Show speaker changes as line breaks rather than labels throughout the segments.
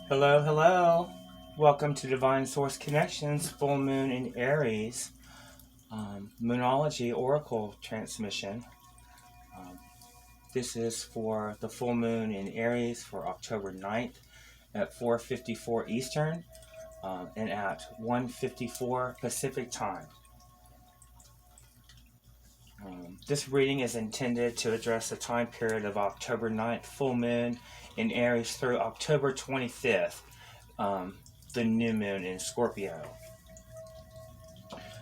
Hello, hello. Welcome to Divine Source Connections, full moon in Aries, Moonology Oracle transmission. Um, this is for the full moon in Aries for October 9th at 4:54 Eastern and at 1:54 Pacific time. This reading is intended to address the time period of October 9th, full moon in Aries, through October 25th, the new moon in Scorpio.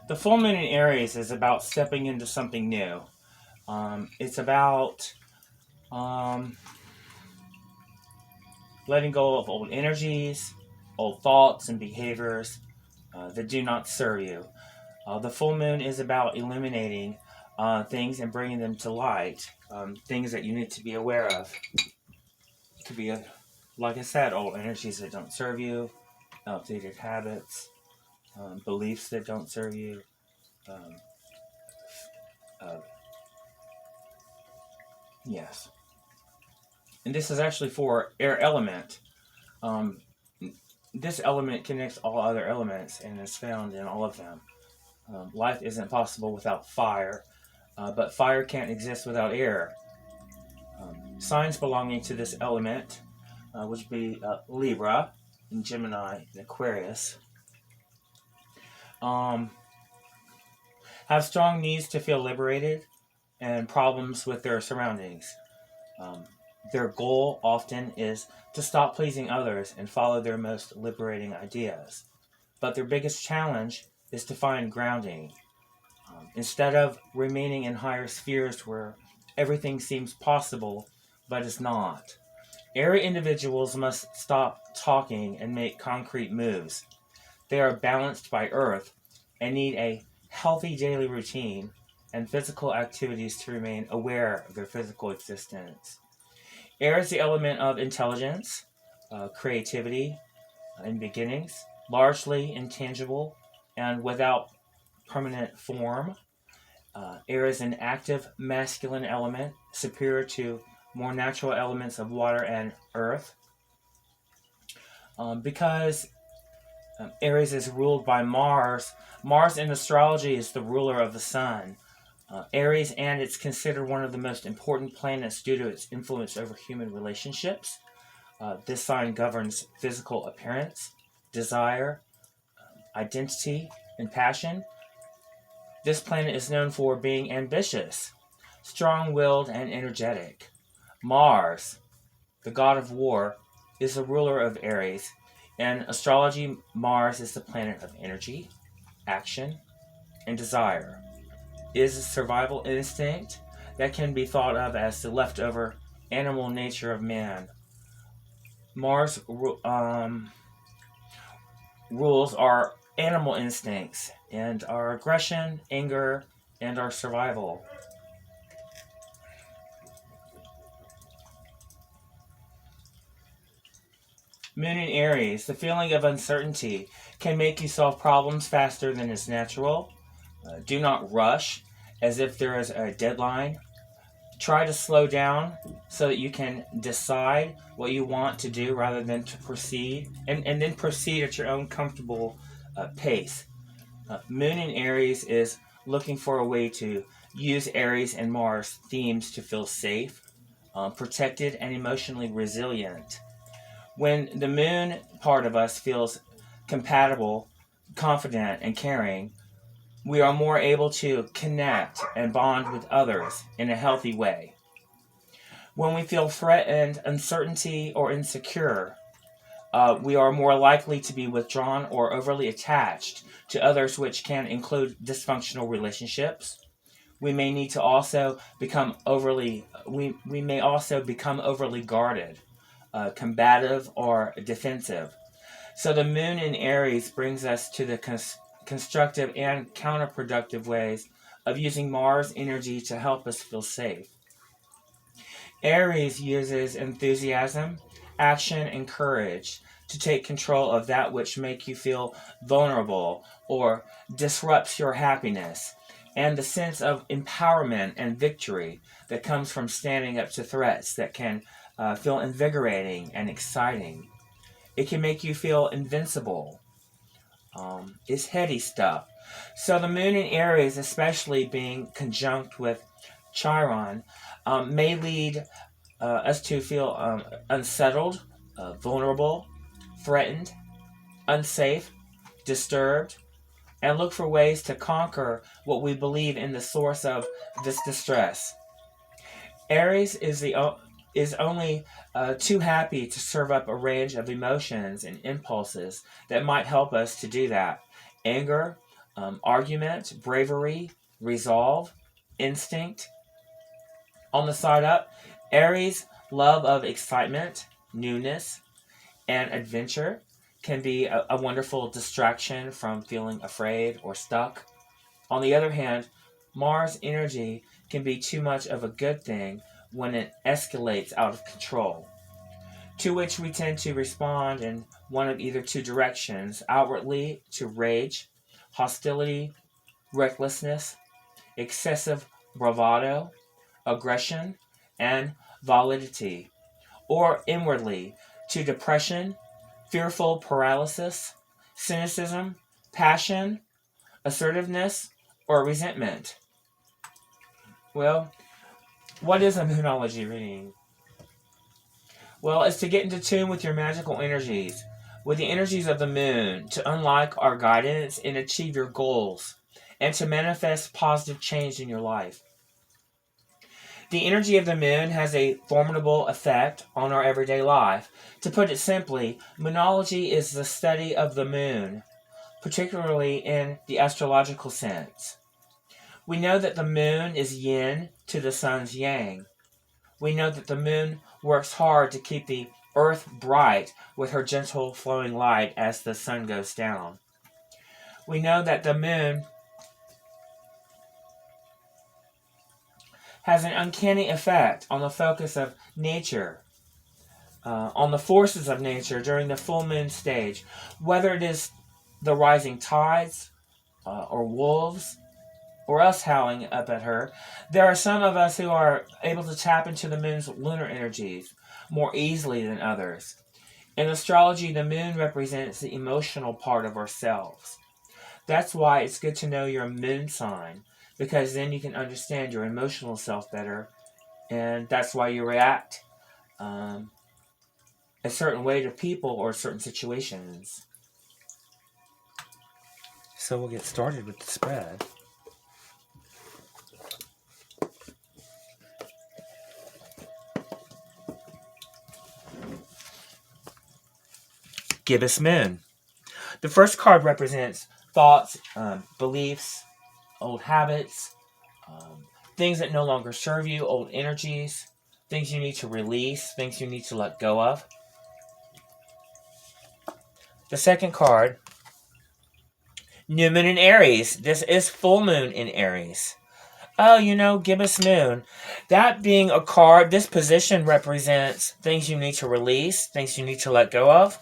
The full moon in Aries is about stepping into something new. It's about letting go of old energies, old thoughts, and behaviors that do not serve you. The full moon is about illuminating things and bringing them to light, things that you need to be aware of. It could be, like I said, old energies that don't serve you, outdated habits, beliefs that don't serve you. Yes. And this is actually for air element. This element connects all other elements and is found in all of them. Life isn't possible without fire, but fire can't exist without air. Signs belonging to this element, which would be Libra, and Gemini, and Aquarius, have strong needs to feel liberated and problems with their surroundings. Their goal often is to stop pleasing others and follow their most liberating ideas. But their biggest challenge is to find grounding. Instead of remaining in higher spheres where everything seems possible but is not. Airy individuals must stop talking and make concrete moves. They are balanced by Earth and need a healthy daily routine and physical activities to remain aware of their physical existence. Air is the element of intelligence, creativity, and beginnings, largely intangible and without permanent form. Air is an active masculine element, superior to more natural elements of water and earth. Because Aries is ruled by Mars, Mars in astrology is the ruler of the sun. Aries, and it's considered one of the most important planets due to its influence over human relationships. This sign governs physical appearance, desire, identity, and passion. This planet is known for being ambitious, strong-willed, and energetic. Mars, the god of war, is the ruler of Aries. In astrology, Mars is the planet of energy, action, and desire. It is a survival instinct that can be thought of as the leftover animal nature of man. Mars rules our animal instincts and our aggression, anger, and our survival. Moon in Aries, the feeling of uncertainty can make you solve problems faster than is natural. Do not rush as if there is a deadline. Try to slow down so that you can decide what you want to do rather than to proceed, and then proceed at your own comfortable pace. Moon in Aries is looking for a way to use Aries and Mars themes to feel safe, protected, and emotionally resilient. When the moon part of us feels compatible, confident, and caring, we are more able to connect and bond with others in a healthy way. When we feel threatened, uncertainty, or insecure, we are more likely to be withdrawn or overly attached to others, which can include dysfunctional relationships. We may also become overly guarded, combative, or defensive. So the moon in Aries brings us to the constructive and counterproductive ways of using Mars energy to help us feel safe. Aries uses enthusiasm, action, and courage to take control of that which makes you feel vulnerable or disrupts your happiness, and the sense of empowerment and victory that comes from standing up to threats that can feel invigorating and exciting. It can make you feel invincible. It's heady stuff. So the moon in Aries, especially being conjunct with Chiron, may lead us to feel unsettled, vulnerable, threatened, unsafe, disturbed, and look for ways to conquer what we believe in the source of this distress. Aries is only too happy to serve up a range of emotions and impulses that might help us to do that. Anger, argument, bravery, resolve, instinct. On the side up, Aries' love of excitement, newness, and adventure can be a wonderful distraction from feeling afraid or stuck. On the other hand, Mars energy can be too much of a good thing when it escalates out of control, to which we tend to respond in one of either two directions: outwardly to rage, hostility, recklessness, excessive bravado, aggression, and validity, or inwardly to depression, fearful paralysis, cynicism, passion, assertiveness, or resentment. Well, what is a Moonology reading? Well, it's to get into tune with your magical energies, with the energies of the moon, to unlock our guidance and achieve your goals, and to manifest positive change in your life. The energy of the moon has a formidable effect on our everyday life. To put it simply, Moonology is the study of the moon, particularly in the astrological sense. We know that the moon is yin to the sun's yang. We know that the moon works hard to keep the earth bright with her gentle flowing light as the sun goes down. We know that the moon has an uncanny effect on the focus of nature, on the forces of nature during the full moon stage, whether it is the rising tides or wolves or us howling up at her. There are some of us who are able to tap into the moon's lunar energies more easily than others. In astrology, the moon represents the emotional part of ourselves. That's why it's good to know your moon sign, because then you can understand your emotional self better, and that's why you react a certain way to people or certain situations. So we'll get started with the spread. Gibbous Moon. The first card represents thoughts, beliefs, old habits, things that no longer serve you, old energies, things you need to release, things you need to let go of. The second card, New Moon in Aries. This is full moon in Aries. Oh, Gibbous Moon. That being a card, this position represents things you need to release, things you need to let go of.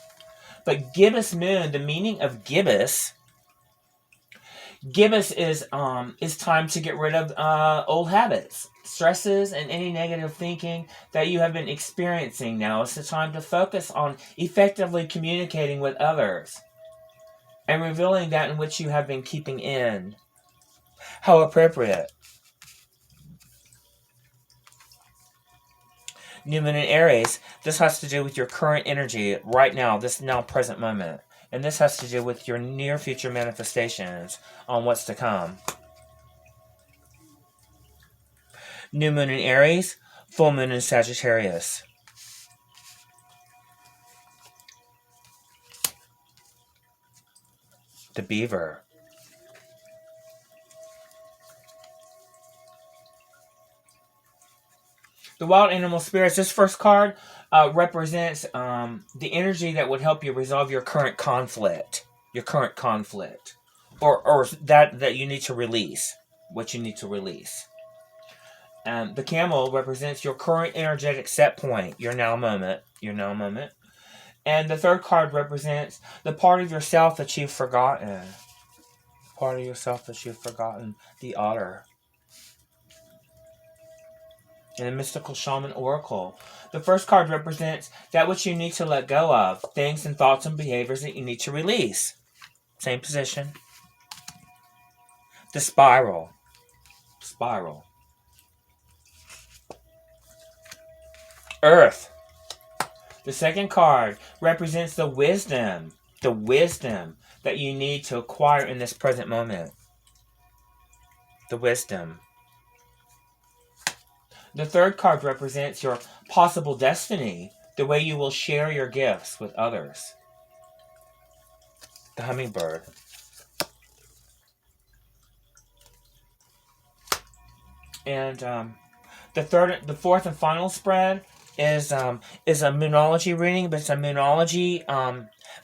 But Gibbous Moon, the meaning of Gibbous is time to get rid of old habits, stresses, and any negative thinking that you have been experiencing. Now it's the time to focus on effectively communicating with others and revealing that in which you have been keeping in. How appropriate. New Moon in Aries, this has to do with your current energy right now, this now present moment. And this has to do with your near future manifestations on what's to come. New Moon in Aries, full moon in Sagittarius. The Beaver. The Wild Animal Spirits. This first card represents the energy that would help you resolve your current conflict. Or that you need to release. What you need to release. The Camel represents your current energetic set point. Your now moment. And the third card represents the part of yourself that you've forgotten. The Otter. in the Mystical Shaman Oracle. The first card represents that which you need to let go of, things and thoughts and behaviors that you need to release. Same position. The Spiral. Spiral. Earth. The second card represents the wisdom that you need to acquire in this present moment. The wisdom. The third card represents your possible destiny, the way you will share your gifts with others. The Hummingbird. And the fourth and final spread is a Moonology reading, but it's a Moonology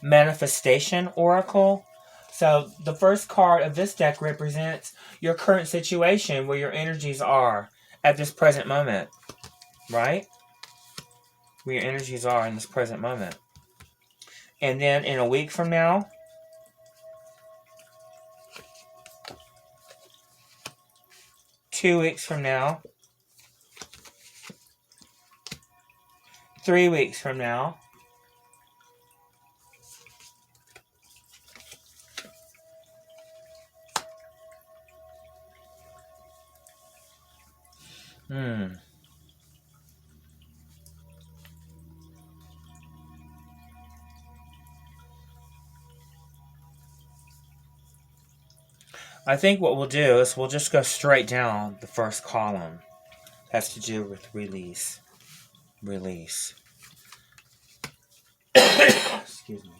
manifestation oracle. So the first card of this deck represents your current situation, where your energies are at this present moment, right? Where your energies are in this present moment. And then in a week from now, 2 weeks from now, 3 weeks from now, I think what we'll do is we'll just go straight down the first column. Has to do with release. Release. Excuse me.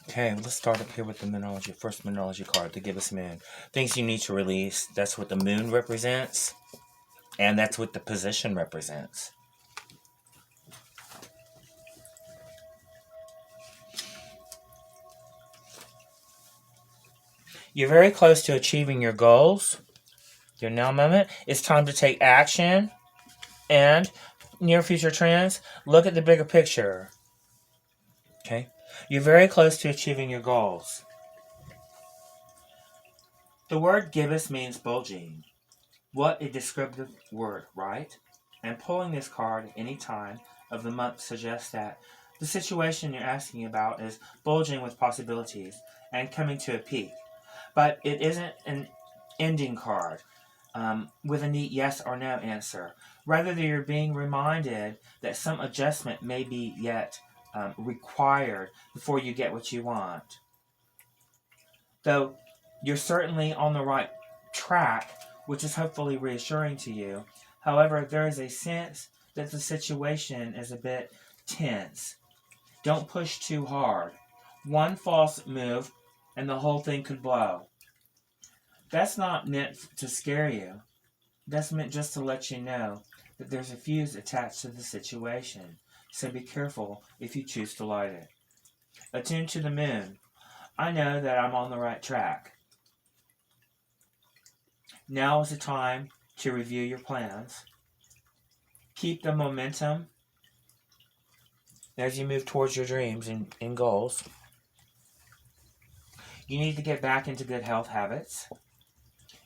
Okay, let's start up here with the Moonology. First Moonology card, the Gibbous Moon. Things you need to release. That's what the moon represents. And that's what the position represents. You're very close to achieving your goals. Your now moment. It's time to take action. And near future trends, look at the bigger picture. Okay? You're very close to achieving your goals. The word gibbous means bulging. What a descriptive word, right? And pulling this card any time of the month suggests that the situation you're asking about is bulging with possibilities and coming to a peak. But it isn't an ending card with a neat yes or no answer. Rather, you're being reminded that some adjustment may be yet required before you get what you want. Though you're certainly on the right track, which is hopefully reassuring to you. However, there is a sense that the situation is a bit tense. Don't push too hard. One false move and the whole thing could blow. That's not meant to scare you. That's meant just to let you know that there's a fuse attached to the situation. So be careful if you choose to light it. Attune to the moon. I know that I'm on the right track. Now is the time to review your plans. Keep the momentum as you move towards your dreams and goals. You need to get back into good health habits.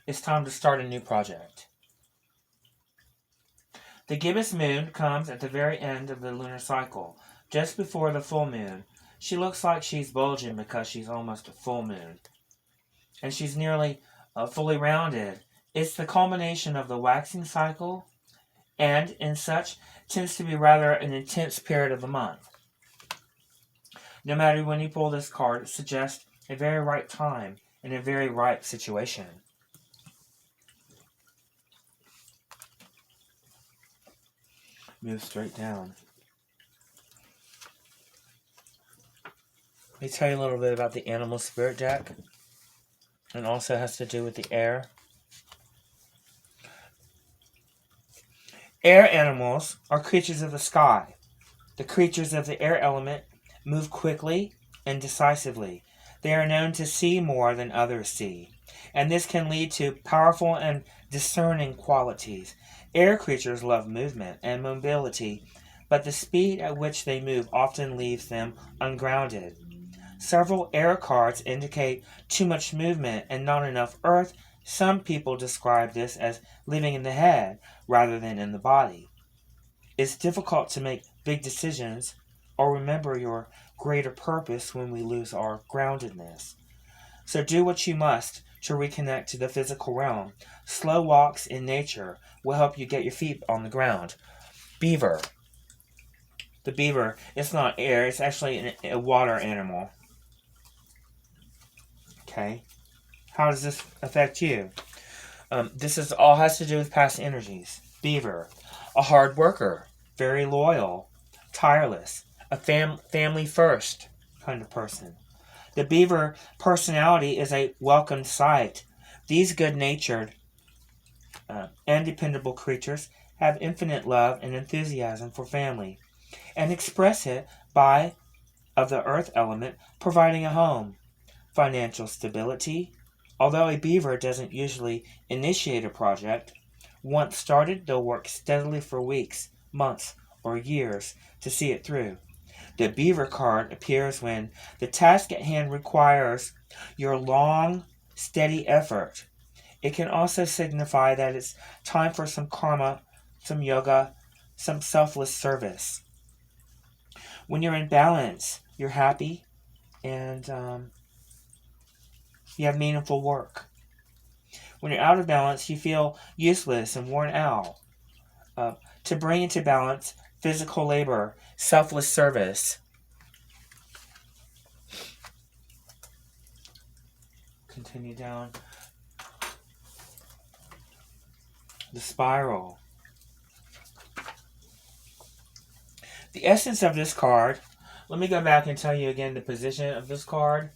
It's time to start a new project. The gibbous moon comes at the very end of the lunar cycle, just before the full moon. She looks like she's bulging because she's almost a full moon. And she's nearly fully rounded. It's the culmination of the waxing cycle, and in such tends to be rather an intense period of the month. No matter when you pull this card, it suggests a very right time and a very ripe situation. Move straight down. Let me tell you a little bit about the Animal Spirit deck. And also has to do with the air. Air animals are creatures of the sky. The creatures of the air element move quickly and decisively. They are known to see more than others see, and this can lead to powerful and discerning qualities. Air creatures love movement and mobility, but the speed at which they move often leaves them ungrounded. Several air cards indicate too much movement and not enough earth. Some people describe this as living in the head rather than in the body. It's difficult to make big decisions or remember your greater purpose when we lose our groundedness. So do what you must to reconnect to the physical realm. Slow walks in nature will help you get your feet on the ground. Beaver. The beaver, it's not air, it's actually a water animal. Okay? How does this affect you? This is all has to do with past energies. Beaver. A hard worker. Very loyal. Tireless. A family first kind of person. The beaver personality is a welcomed sight. These good-natured and dependable creatures have infinite love and enthusiasm for family and express it by, of the earth element, providing a home, financial stability. Although a beaver doesn't usually initiate a project, once started, they'll work steadily for weeks, months, or years to see it through. The beaver card appears when the task at hand requires your long, steady effort. It can also signify that it's time for some karma, some yoga, some selfless service. When you're in balance, you're happy and you have meaningful work. When you're out of balance, you feel useless and worn out. To bring into balance, physical labor, selfless service. Continue down. The spiral. The essence of this card, let me go back and tell you again the position of this card.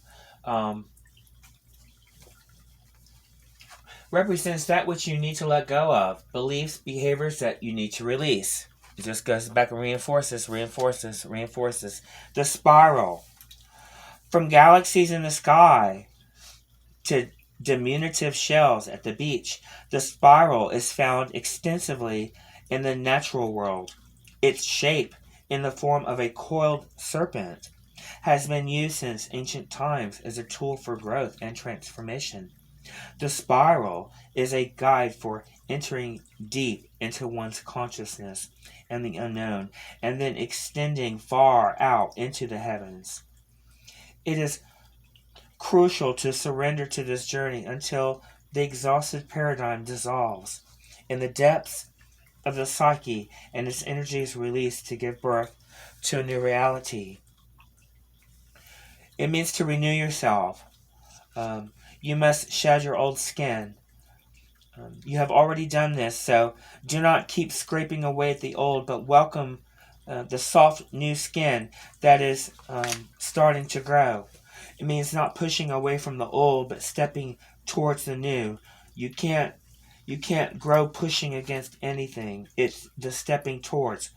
Represents that which you need to let go of, beliefs, behaviors that you need to release. It just goes back and reinforces. The spiral. From galaxies in the sky to diminutive shells at the beach, the spiral is found extensively in the natural world. Its shape, in the form of a coiled serpent, has been used since ancient times as a tool for growth and transformation. The spiral is a guide for entering deep into one's consciousness and the unknown, and then extending far out into the heavens. It is crucial to surrender to this journey until the exhausted paradigm dissolves in the depths of the psyche and its energy is released to give birth to a new reality. It means to renew yourself. You must shed your old skin. You have already done this, so do not keep scraping away at the old, but welcome the soft new skin that is starting to grow. It means not pushing away from the old, but stepping towards the new. You can't grow pushing against anything. It's the stepping towards.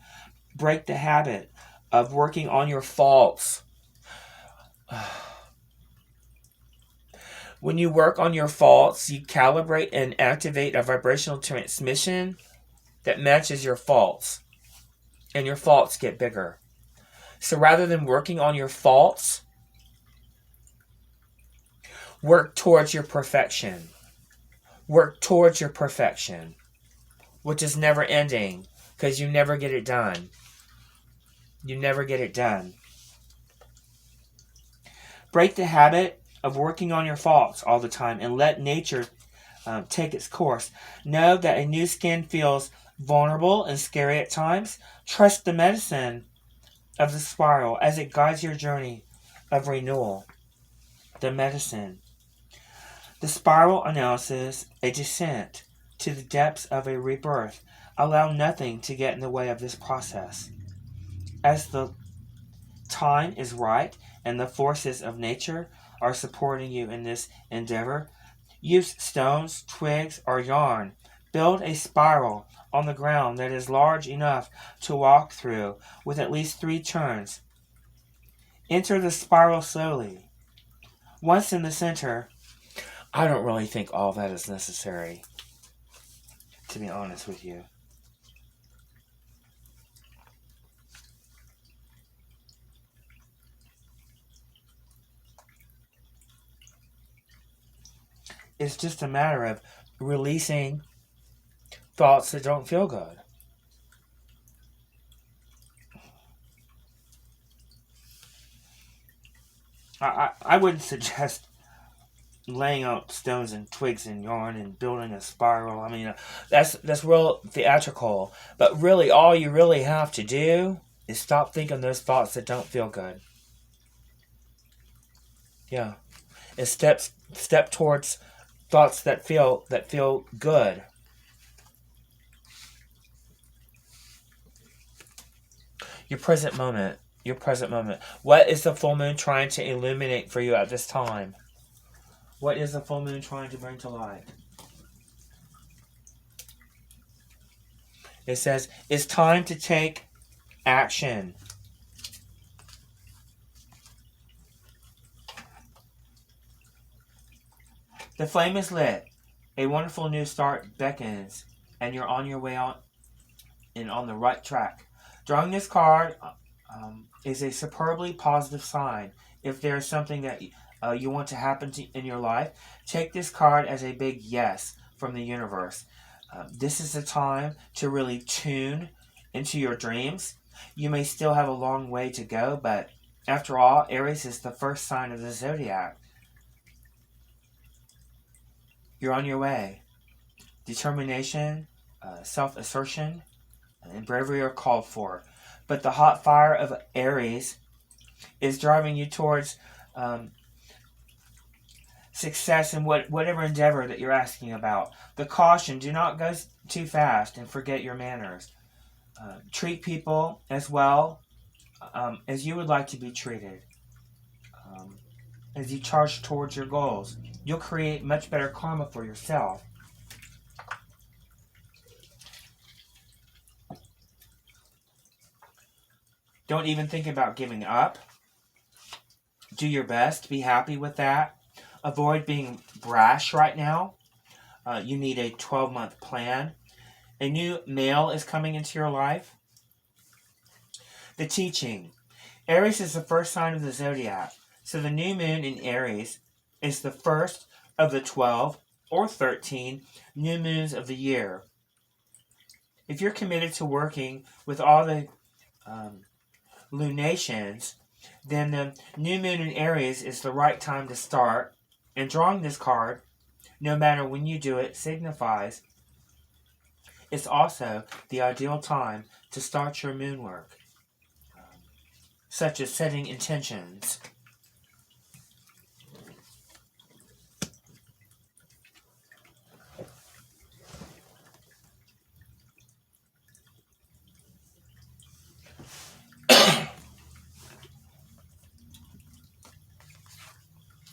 Break the habit of working on your faults. When you work on your faults, you calibrate and activate a vibrational transmission that matches your faults. And your faults get bigger. So rather than working on your faults, work towards your perfection. Work towards your perfection, which is never ending because you never get it done. You never get it done. Break the habit of working on your faults all the time and let nature take its course. Know that a new skin feels vulnerable and scary at times. Trust the medicine of the spiral as it guides your journey of renewal. The medicine. The spiral announces a descent to the depths of a rebirth. Allow nothing to get in the way of this process. As the time is right and the forces of nature are supporting you in this endeavor, use stones, twigs, or yarn. Build a spiral on the ground that is large enough to walk through with at least 3 turns. Enter the spiral slowly. Once in the center, I don't really think all that is necessary, to be honest with you.
it's just a matter of releasing thoughts that don't feel good. I wouldn't suggest laying out stones and twigs and yarn and building a spiral. I mean, that's real theatrical. But really, all you really have to do is stop thinking those thoughts that don't feel good. Yeah, and step towards thoughts that feel good. Your present moment. Your present moment. What is the full moon trying to illuminate for you at this time? What is the full moon trying to bring to light? It says, it's time to take action. The flame is lit. A wonderful new start beckons, and you're on your way out and on the right track. Drawing this card is a superbly positive sign. If there's something that you want to happen in your life, take this card as a big yes from the universe. This is the time to really tune into your dreams. You may still have a long way to go, but after all, Aries is the first sign of the zodiac. You're on your way. Determination, self-assertion, and bravery are called for. But the hot fire of Aries is driving you towards success in whatever endeavor that you're asking about. The caution, do not go too fast and forget your manners. Treat people as well as you would like to be treated. As you charge towards your goals, you'll create much better karma for yourself. Don't even think about giving up. Do your best. Be happy with that. Avoid being brash right now. You need a 12-month plan. A new male is coming into your life. The teaching. Aries is the first sign of the zodiac. So the new moon in Aries is the first of the 12 or 13 new moons of the year. If you're committed to working with all the lunations, then the new moon in Aries is the right time to start. And drawing this card, no matter when you do it, signifies it's also the ideal time to start your moon work, such as setting intentions.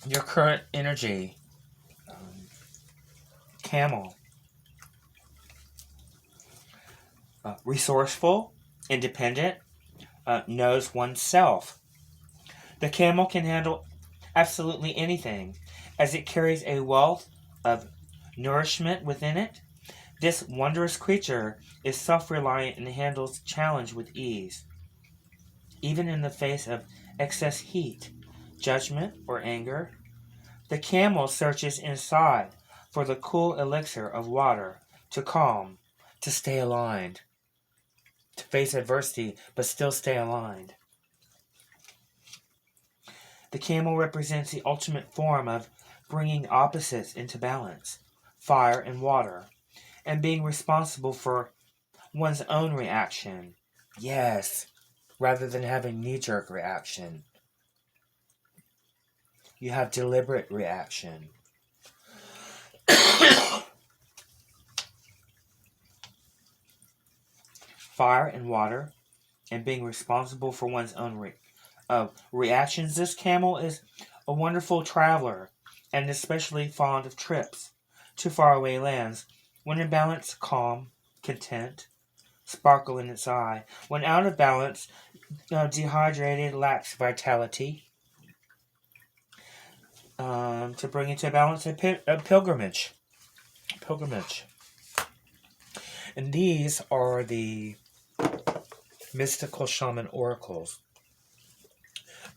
Your current energy. Camel. Resourceful, independent, knows oneself. The camel can handle absolutely anything, as it carries a wealth of nourishment within it. This wondrous creature is self-reliant and handles challenge with ease. Even in the face of excess heat, judgment, or anger, the camel searches inside for the cool elixir of water to calm, to stay aligned, to face adversity but still stay aligned. The camel represents the ultimate form of bringing opposites into balance, fire and water, and being responsible for one's own reaction. Yes, rather than having knee-jerk reaction. You have deliberate reaction. Fire and water, and being responsible for one's own reactions. This camel is a wonderful traveler, and especially fond of trips to faraway lands. When in balance, calm, content, sparkle in its eye. When out of balance, dehydrated, lacks vitality. To bring into balance, a pilgrimage. And these are the mystical shaman oracles.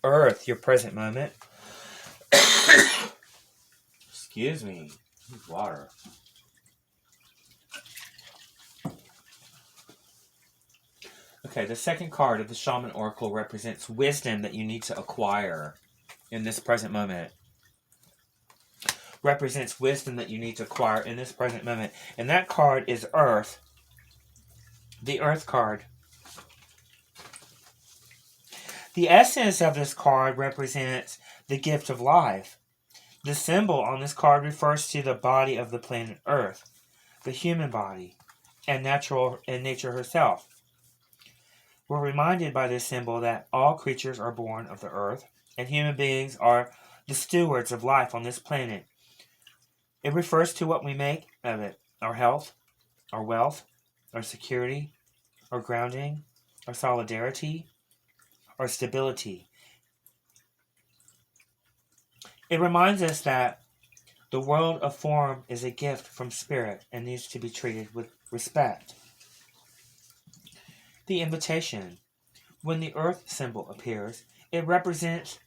Earth, your present moment. Excuse me.
Water. Okay, the second card of the Shaman Oracle represents wisdom that you need to acquire in this present moment. Represents wisdom that you need to acquire in this present moment. And that card is Earth. The Earth card. The essence of this card represents the gift of life. The symbol on this card refers to the body of the planet Earth, the human body, and nature herself. We're reminded by this symbol that all creatures are born of the earth, and human beings are the stewards of life on this planet. It refers to what we make of it: our health, our wealth, our security, our grounding, our solidarity, our stability. It reminds us that the world of form is a gift from spirit and needs to be treated with respect. The invitation. When the earth symbol appears, it represents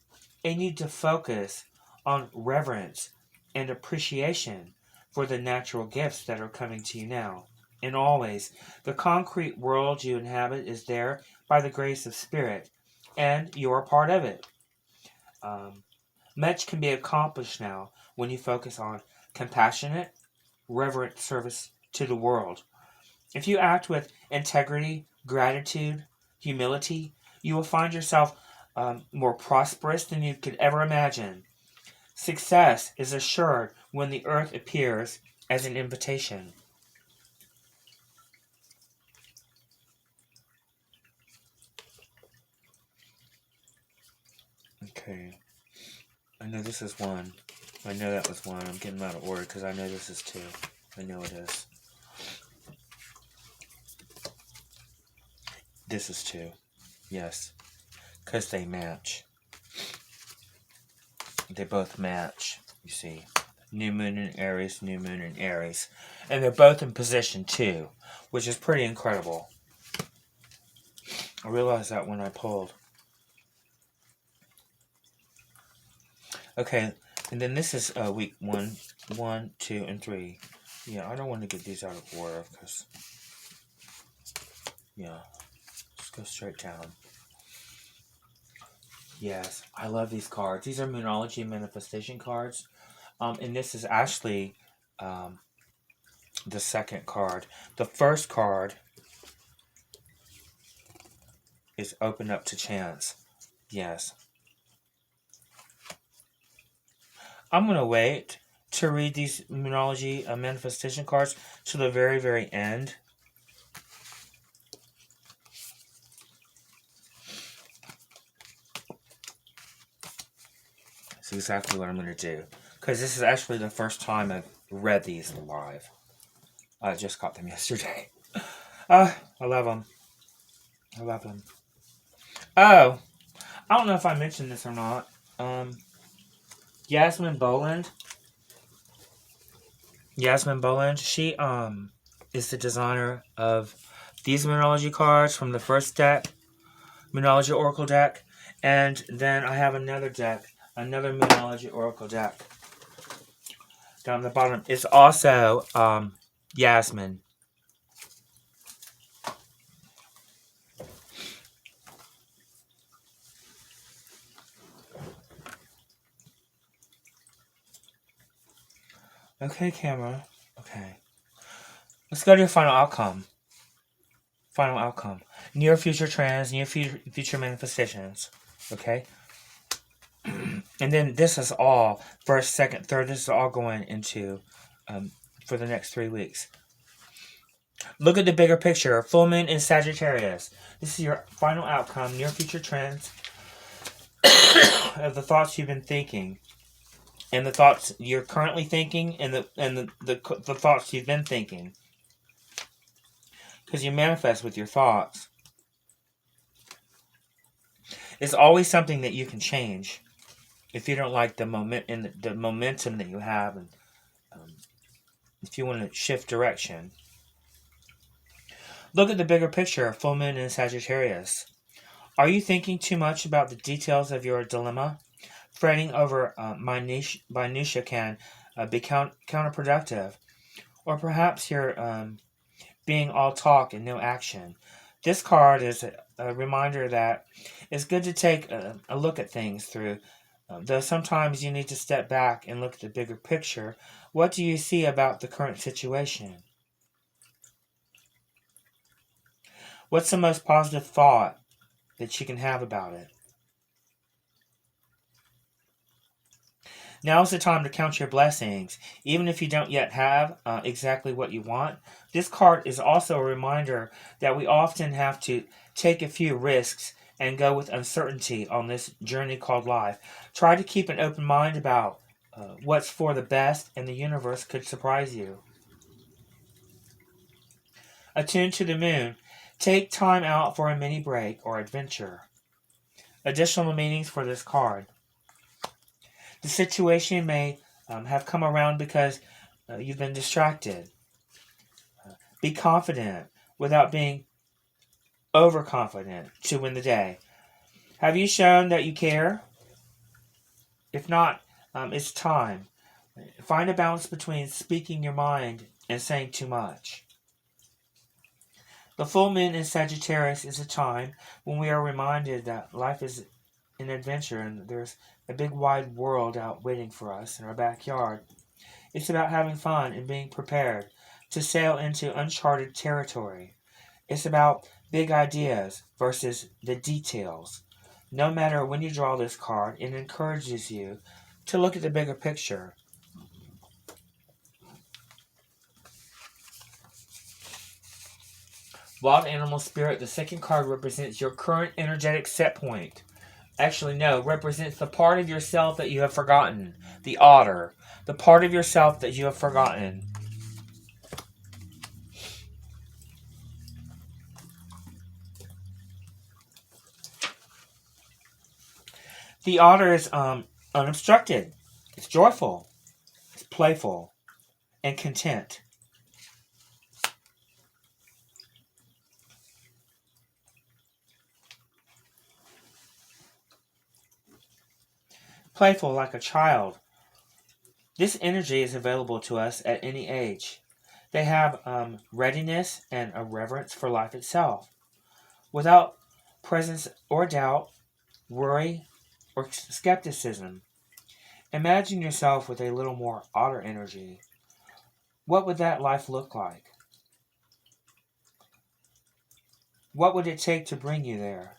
a need to focus on reverence and appreciation for the natural gifts that are coming to you now. And always, the concrete world you inhabit is there by the grace of spirit, and you're a part of it. Much can be accomplished now when you focus on compassionate, reverent service to the world. If you act with integrity, gratitude, humility, you will find yourself more prosperous than you could ever imagine. Success is assured when the earth appears as an invitation. Okay. I know this is one. I know that was one. I'm getting them out of order because I know this is two. I know it is. This is two. Yes. Because they match. They both match, you see. New Moon in Aries, New Moon in Aries. And they're both in position 2, which is pretty incredible. I realized that when I pulled. Okay, and then this is week 1, 2, and 3. Yeah, I don't want to get these out of order because, yeah, just go straight down. Yes, I love these cards. These are Moonology manifestation cards. And this is actually the second card. The first card is Open Up to Chance. Yes. I'm going to wait to read these Moonology manifestation cards to the very, very end. That's exactly what I'm going to do. Because this is actually the first time I've read these live. I just got them yesterday. I love them. I love them. Oh, I don't know if I mentioned this or not. Yasmin Boland, she is the designer of these Moonology cards from the first deck, Moonology Oracle deck, and then I have another deck, another Moonology Oracle deck. Down the bottom is also Yasmin. Okay, camera. Okay. Let's go to your final outcome. Final outcome. Near future trends, near future manifestations. Okay? And then this is all, first, second, third, this is all going into for the next 3 weeks. Look at the bigger picture. Full moon in Sagittarius. This is your final outcome, near future trends of the thoughts you've been thinking. And the thoughts you're currently thinking, and the thoughts you've been thinking. Because you manifest with your thoughts. It's always something that you can change. If you don't like the momentum that you have, and if you want to shift direction. Look at the bigger picture, full moon in Sagittarius. Are you thinking too much about the details of your dilemma? Fretting over minutia can
be counterproductive. Or perhaps you're being all talk and no action. This card is a reminder that it's good to take a look at things through, though sometimes you need to step back and look at the bigger picture. What do you see about the current situation? What's the most positive thought that you can have about it? Now is the time to count your blessings, even if you don't yet have exactly what you want. This card is also a reminder that we often have to take a few risks and go with uncertainty on this journey called life. Try to keep an open mind about what's for the best, and the universe could surprise you. Attuned to the moon. Take time out for a mini break or adventure. Additional meanings for this card. The situation may have come around because you've been distracted. Be confident without being overconfident to win the day. Have you shown that you care? If not, it's time. Find a balance between speaking your mind and saying too much. The full moon in Sagittarius is a time when we are reminded that life is an adventure and there's a big wide world out waiting for us in our backyard. It's about having fun and being prepared to sail into uncharted territory. It's about big ideas versus the details. No matter when you draw this card, it encourages you to look at the bigger picture. Wild Animal Spirit, the second card represents your current energetic set point. Actually, no, represents the part of yourself that you have forgotten. The otter. The part of yourself that you have forgotten. The otter is unobstructed. It's joyful. It's playful. And content. Playful like a child. This energy is available to us at any age. They have readiness and a reverence for life itself, without presence or doubt, worry, or skepticism. Imagine yourself with a little more otter energy. What would that life look like? What would it take to bring you there?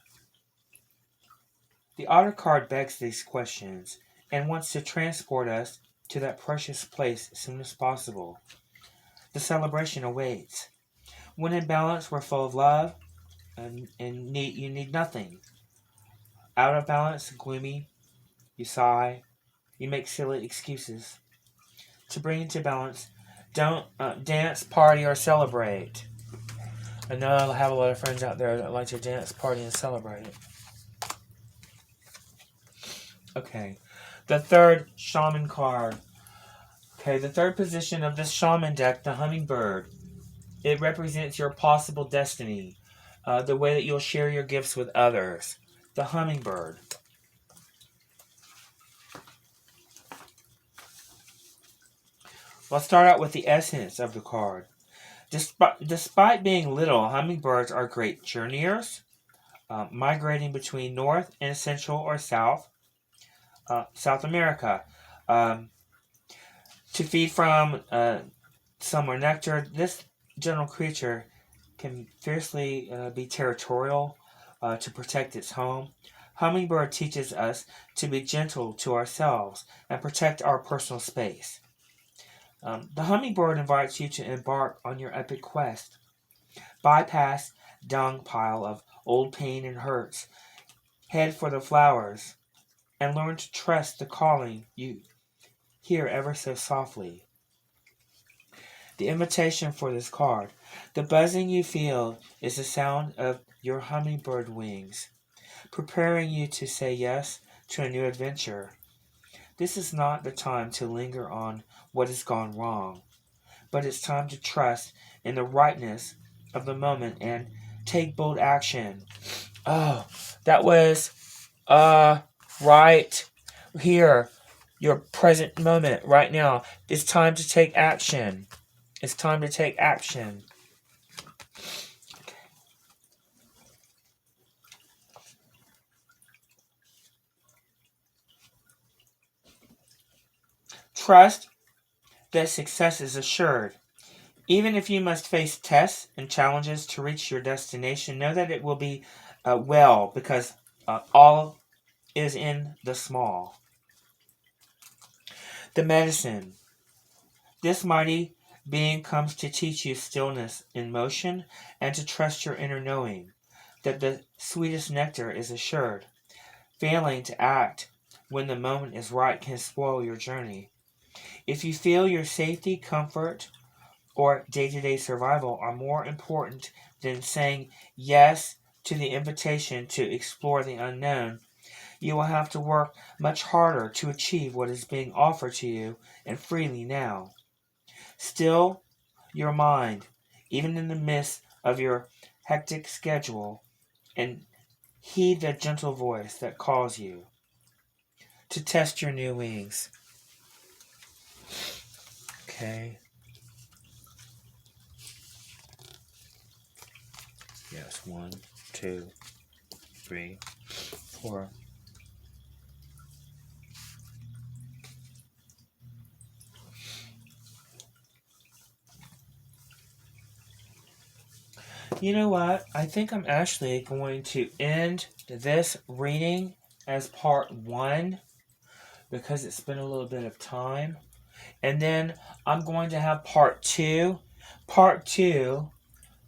The otter card begs these questions and wants to transport us to that precious place as soon as possible. The celebration awaits. When in balance, we're full of love, and you need nothing. Out of balance, gloomy, you sigh, you make silly excuses. To bring into balance, don't dance, party, or celebrate. I know I have a lot of friends out there that like to dance, party, and celebrate. Okay, the third Shaman card. Okay, the third position of this Shaman deck, the Hummingbird. It represents your possible destiny, the way that you'll share your gifts with others. The Hummingbird. Let's start out with the essence of the card. Despite being little, hummingbirds are great journeyers, migrating between North and Central or South America. To feed from summer nectar, this gentle creature can fiercely be territorial to protect its home. Hummingbird teaches us to be gentle to ourselves and protect our personal space. The hummingbird invites you to embark on your epic quest. Bypass dung pile of old pain and hurts. Head for the flowers and learn to trust the calling you hear ever so softly. The invitation for this card. The buzzing you feel is the sound of your hummingbird wings, preparing you to say yes to a new adventure. This is not the time to linger on what has gone wrong, but it's time to trust in the rightness of the moment and take bold action. Oh, that was right here. your present moment right now. It's time to take action. It's time to take action. Trust that success is assured. Even if you must face tests and challenges to reach your destination, know that it will be well, because all is in the small. The medicine. This mighty being comes to teach you stillness in motion and to trust your inner knowing that the sweetest nectar is assured. Failing to act when the moment is right can spoil your journey. If you feel your safety, comfort, or day-to-day survival are more important than saying yes to the invitation to explore the unknown, you will have to work much harder to achieve what is being offered to you and freely now. Still your mind, even in the midst of your hectic schedule, and heed the gentle voice that calls you to test your new wings. Okay. Yes, 1, 2, 3, 4. You know what? I think I'm actually going to end this reading as part 1 because it's been a little bit of time. And then I'm going to have part 2. Part 2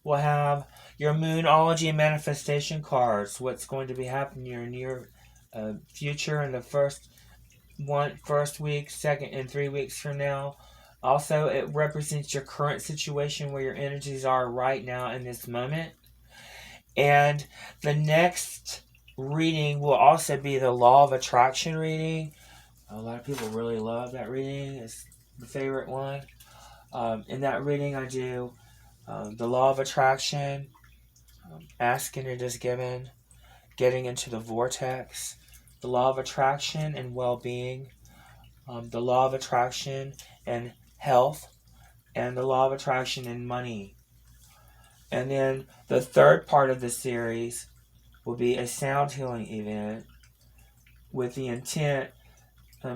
will have your Moonology and manifestation cards, what's going to be happening in your near future in the first week, second, and 3 weeks from now. Also, it represents your current situation, where your energies are right now in this moment. And the next reading will also be the Law of Attraction reading. A lot of people really love that reading. It's the favorite one. In that reading, I do the Law of Attraction, asking it is given, getting into the Vortex, the Law of Attraction and well-being, the Law of Attraction and health, and the Law of Attraction and money. And then the third part of the series will be a sound healing event with the intent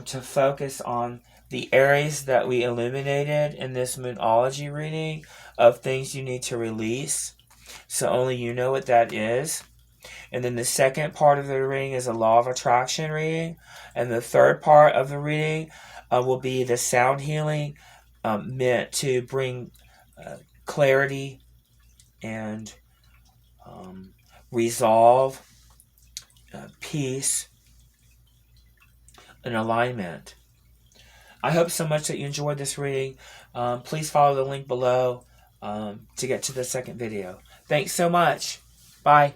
to focus on the areas that we illuminated in this Moonology reading of things you need to release. So only you know what that is. And then the second part of the reading is a Law of Attraction reading. And the third part of the reading will be the sound healing, meant to bring clarity and resolve, peace, and alignment. I hope so much that you enjoyed this reading. Please follow the link below to get to the second video. Thanks so much. Bye.